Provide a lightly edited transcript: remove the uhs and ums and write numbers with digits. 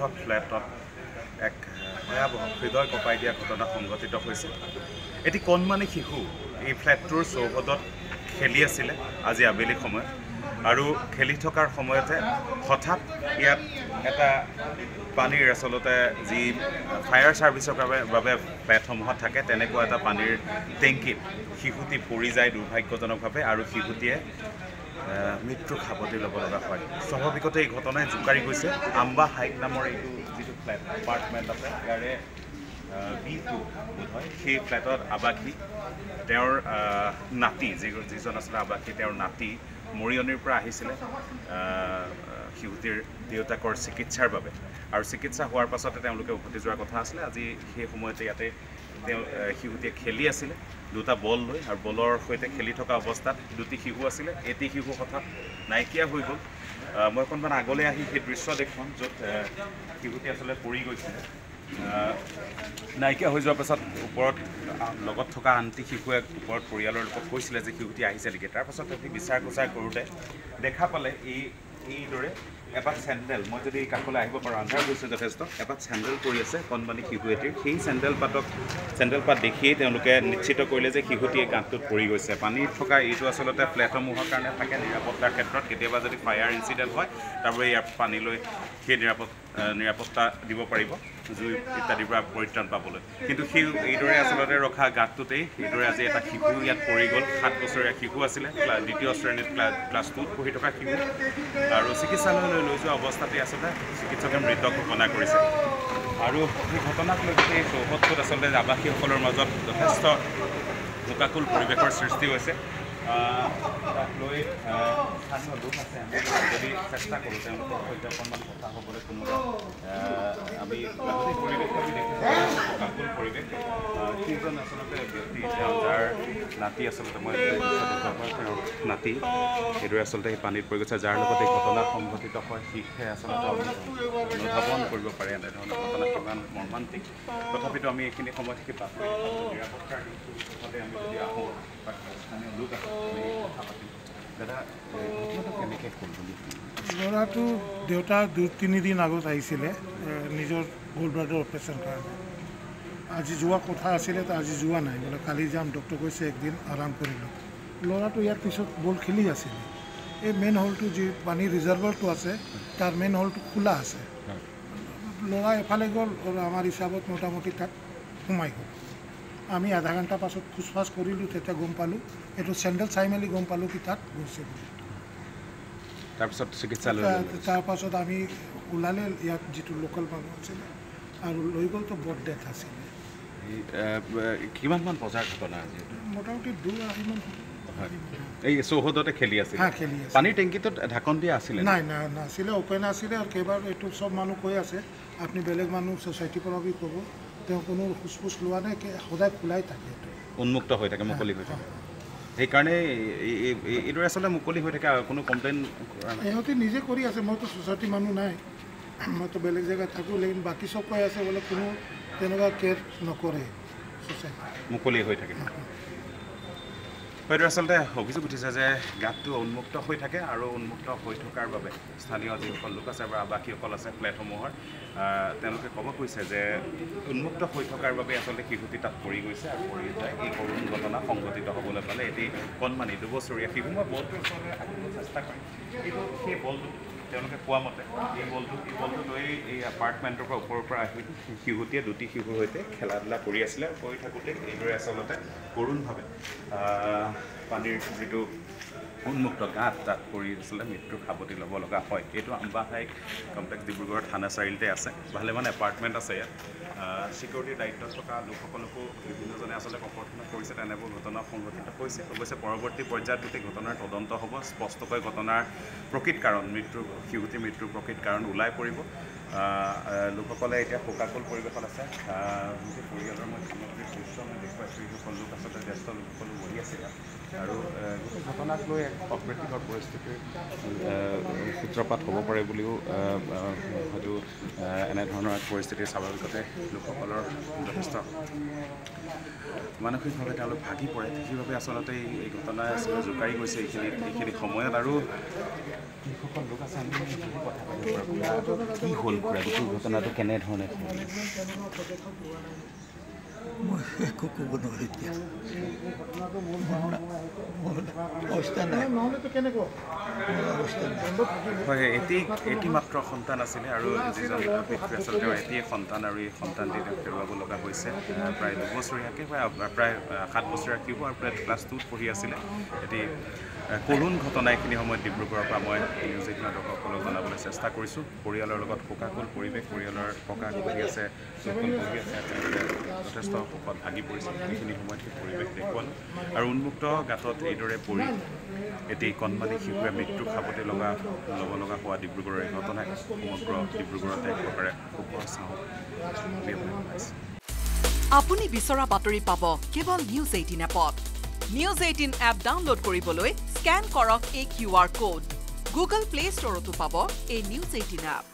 বৃহৎ ফ্লেটত এক ভয়াবহ হৃদয় কঁপাই দিয়া ঘটনা সংঘটিত হৈছিল। এটি কণমানি শিশু এই ফ্লেটটোৰ চৌহদত খেলি আছিলে আজি আবেলি সময়ত, আৰু খেলি থকাৰ সময়তে হঠাৎ ইয়াত এটা পানীৰ আচলতে যি ফায়াৰ ছাৰ্ভিচৰ বাবে ফ্লেটসমূহত থাকে তেনেকুৱা এটা পানীৰ টেংকিত শিশুটি পৰি যায় দুৰ্ভাগ্যজনকভাৱে, আৰু শিশুটিয়ে মৃত্যুক সাৱটি ল'ব লগা হয়। স্বাভাৱিকতে এই ঘটনাই জোকাৰি গৈছে আম্বা হাইট নামৰ এইটো যিটো ফ্লেট এপাৰ্টমেণ্ট আছে ইয়াৰে B2 বোধ হয়, সেই ফ্লেটত আৱাসী তেওঁৰ নাতি যিজন আছিলে আৱাসী তেওঁৰ নাতি মৰিয়নিৰ পৰা আহিছিলে শিশুটিৰ দেউতাকৰ চিকিৎসাৰ বাবে, আৰু চিকিৎসা হোৱাৰ পাছতে তেওঁলোকে উভতি যোৱাৰ কথা আছিলে। আজি সেই সময়তে ইয়াতে শিশুটিয়ে খেলি আছিলে দুটা বল লৈ, আৰু বলৰ সৈতে খেলি থকা অৱস্থাত দুটি শিশু আছিলে। এটি শিশু হঠাৎ নাইকিয়া হৈ গ'ল। মই অকণমান আগলৈ আহি সেই দৃশ্য দেখুৱাম য'ত শিশুটি আচলতে পৰি গৈছিলে। নাইকিয়া হৈ যোৱাৰ পাছত ওপৰত লগত থকা আনটি শিশুৱে ওপৰত পৰিয়ালৰ লোকক কৈছিলে যে শিশুটি আহিছে নেকি। তাৰপাছত সিহঁতি বিচাৰ খোচাৰ কৰোঁতে দেখা পালে এইদৰে এপাত চেণ্ডেল, মই যদি কাষলৈ আহিব পাৰোঁ, আন্ধাৰ হৈছে যথেষ্ট, এপাত চেণ্ডেল পৰি আছে কণমানি শিশু এটিৰ। সেই চেণ্ডেল পাত দেখিয়েই তেওঁলোকে নিশ্চিত কৰিলে যে শিশুটিয়ে গাঁতটোত পৰি গৈছে। পানীত থকা এইটো আচলতে ফ্লেটসমূহৰ কাৰণে থাকে নিৰাপত্তাৰ ক্ষেত্ৰত, কেতিয়াবা যদি ফায়াৰ ইনচিডেণ্ট হয় তাৰবাবে ইয়াৰ পানীলৈ সেই নিৰাপত্তা দিব পাৰিব, জুই ইত্যাদিৰ পৰা পৰিত্ৰাণ পাবলৈ। কিন্তু সেই এইদৰে আচলতে ৰখা গাঁতটোতেই এইদৰে আজি এটা শিশু ইয়াত পৰি গ'ল। 7 বছৰীয়া শিশু আছিলে, দ্বিতীয় শ্ৰেণীত ক্লাছ 2ত পঢ়ি থকা শিশু, আৰু চিকিৎসালয়লৈ লৈ যোৱা অৱস্থাতেই আচলতে চিকিৎসকে মৃত ঘোষণা কৰিছে। আৰু সেই ঘটনাক লৈ গোটেই চৌহদটোত আচলতে আৱাসীসকলৰ মাজত যথেষ্ট শোকাকুল পৰিৱেশৰ সৃষ্টি হৈছে। তাক লৈ স্থানীয় লোক আছে, আমি যদি চেষ্টা কৰোঁ তেওঁলোকৰ সৈতে অকণমান কথা হ'বলৈ কোনোবা আমি প্ৰাকৃতিক পৰিৱেশটো আমি দেখিছোঁ শোকাকুল পৰিৱেশ। সেইজন আচলতে ব্যক্তি যাৰ নাতি আচলতে মই তেওঁৰ নাতি সেইদৰে আচলতে সেই পানীত পৰি গৈছে, যাৰ লগত এই ঘটনা সংঘটিত হয় শিক্ষে আচলতে অনুধাৱন কৰিব পাৰে এনেধৰণৰ ঘটনা কিমান মৰ্মান্তিক। তথাপিতো আমি এইখিনি সময়ত সেই বাতৰি নিৰাপত্তাৰ দিশটো আমি যদি আহোঁ বা স্থানীয় লোক আছে আমি কথা পাতিম। দাদা, ঘটনাটো কেনেকৈ হ'ল বুলি? ল'ৰাটো দেউতা 2-3 দিন আগত আহিছিলে নিজৰ গ'ল্ড ব্লাডাৰ অপাৰেশ্যন কাৰণে। আজি যোৱা কথা আছিলে, আজি যোৱা নাই, বোলে কালি যাম, ডক্টৰ কৈছে একদিন আৰাম কৰিলোঁ। ল'ৰাটো ইয়াৰ পিছত বল খেলি আছিলে। এই মেইন হলটো যি পানীৰ ৰিজাৰ্ভাৰটো আছে তাৰ মেইন হলটো খোলা আছে। ল'ৰা এফালে গ'ল, আমাৰ হিচাপত মোটামুটি তাত সোমাই গ'ল। আমি আধা ঘণ্টা পাছত খোজফাজ কৰিলোঁ, তেতিয়া গম পালোঁ, এইটো চেণ্ডেল চাই মেলি গম পালোঁ কি তাত গৈছে বুলি। তাৰপিছত চিকিৎসালয় তাৰপাছত আমি ওলালে ইয়াত যিটো লোকেল মানুহ আছিলে আৰু লৈ গ'লতো বৰ ডেথ আছিলে। কিমানমান বজাৰ ঘটনা আজি? মোটামুটি 2-2.5 হয়, এই চৌহদতে খেলি আছে। খেলি আছে। পানীৰ টেংকিটোত ঢাকন দিয়া আছিলে? নাই নাছিলে, অ'পেন আছিলে। আৰু কেইবাৰ এইটো চব মানুহ কৈ আছে, আপুনি বেলেগ মানুহ ছ'চাইটিৰ পৰা বি ক'ব, তেওঁ কোনো ফুচফুচ লোৱা নাই, সদায় খোলাই থাকে, এইটো উন্মুক্ত হৈ থাকে, মুকলি হৈ থাকে। সেইকাৰণে এইদৰে আচলতে মুকলি হৈ থাকে, কোনো কমপ্লেইন কৰা নাই? ইহঁতে নিজে কৰি আছে, মইতো ছ'চাইটিৰ মানুহ নাই, মইতো বেলেগ জেগাত থাকোঁ। লেকিন বাকী চব কৈ আছে বোলে কোনো তেনেকুৱা কেয়াৰ নকৰে, ছ'চাইটি মুকলি হৈ থাকে। হয়তো আচলতে অভিযোগ উঠিছে যে গাঁতটো উন্মুক্ত হৈ থাকে, আৰু উন্মুক্ত হৈ থকাৰ বাবে স্থানীয় যিসকল লোক আছে বা আৱাসীসকল আছে ফ্লেটসমূহৰ, তেওঁলোকে ক'ব কৈছে যে উন্মুক্ত হৈ থকাৰ বাবে আচলতে শিশুটি তাত পৰি গৈছে, আৰু পৰি যায় এই কৰুণ ঘটনা সংঘটিত হ'বলৈ পালে। এটি কণমানি 2 বছৰীয়া শিশু, মই বলটোৰ ওচৰলৈ আহিবলৈ চেষ্টা কৰিম, কিন্তু সেই বলটো তেওঁলোকে কোৱা মতে এই বলটো লৈ এই এপাৰ্টমেণ্টৰ পৰা ওপৰৰ পৰা আহি শিশুটিয়ে 2টি শিশুৰ সৈতে খেলা ধূলা কৰি আছিলে, আৰু কৰি থাকোঁতে এইদৰে আচলতে কৰোণভাৱে পানীৰ যিটো উন্মুক্ত গাঁত তাত পৰি আচলতে মৃত্যুৰ সাৱটি ল'ব লগা হয়। এইটো আম্বাহাই কমপ্লেক্স ডিব্ৰুগড় থানা চাৰিআলিতে আছে, ভালেমান এপাৰ্টমেণ্ট আছে ইয়াত। ছিকিউৰিটিৰ দায়িত্বত থকা লোকসকলকো বিভিন্নজনে আচলতে কৰ্তন কৰিছে, তেনেবোৰ ঘটনা সংঘটিত হৈছে। অৱশ্যে পৰৱৰ্তী পৰ্যায়ত গোটেই ঘটনাৰ তদন্ত হ'ব, স্পষ্টকৈ ঘটনাৰ প্ৰকৃত কাৰণ, শিশুটিৰ মৃত্যুৰ প্ৰকৃত কাৰণ ওলাই পৰিব। লোকসকলে এতিয়া শোকাকুল পৰিৱেশত আছে। গোটেই পৰিয়ালৰ মই সামগ্ৰিক দৃশ্য মই দেখুৱাইছোঁ, যিসকল লোক আচলতে জ্যেষ্ঠ লোকসকলো বহি আছে ইয়াত, আৰু গোটেই ঘটনাক লৈ এক অপ্ৰীতিকৰ পৰিস্থিতিৰ সূত্ৰপাত হ'ব পাৰে বুলিও হয়তো এনেধৰণৰ এক পৰিস্থিতিৰ স্বাভাৱিকতে লোকসকলৰ যথেষ্ট মানসিকভাৱে তেওঁলোক ভাগি পৰে সেইবাবে আচলতে এই ঘটনাই আচলতে জোকাৰি গৈছে এইখিনি সময়ত আৰু যিসকল লোক আছে আমি কি হ'ল খুৰা গোটেই ঘটনাটো কেনেধৰণে মই একো ক'ব নোৱাৰোঁ এতিয়া অৱস্থা নাই হয় এটি মাত্ৰ সন্তান আছিলে আৰু যিজন পিতৃ আচলতে তেওঁৰ এটিয়ে সন্তান আৰু এই সন্তানটি তেওঁক হেৰুৱাব লগা হৈছে প্ৰায় 2 বছৰীয়াকৈ প্ৰায় 7 বছৰীয়া কিব আৰু প্ৰায় ক্লাছ 2ত পঢ়ি আছিলে এটি কৰুণ ঘটনা এইখিনি সময়ত ডিব্ৰুগড়ৰ পৰা মই নিউজ 18 দৰ্শকসকলক জনাবলৈ চেষ্টা কৰিছোঁ পৰিয়ালৰ লগত শোকাকুল পৰিৱেশ পৰিয়ালৰ ককা বহি আছে বহি আছে যথেষ্ট শোকত ভাগি পৰিছে এইখিনি সময়ত সেই পৰিৱেশ দেখুৱাল আৰু উন্মুক্ত গাঁতত এইদৰে পৰি এটি কণমানি শিশুৱে মৃত্যুক সাৱটি ল'ব লগা হোৱা ডিব্ৰুগড়ৰ এই ঘটনাই সমগ্ৰ ডিব্ৰুগড়তে এক প্ৰকাৰে শোকৰ ছাঁ উলিয়াবলৈ পাইছে। আপুনি বিচৰা বাতৰি পাব কেৱল নিউজ 18 এপত। নিউজ 18 এপ ডাউনলোড কৰিবলৈ স্কেন কৰক এই QR কোড। গুগল প্লে ষ্টৰতো পাব এই নিউজ 18 এপ।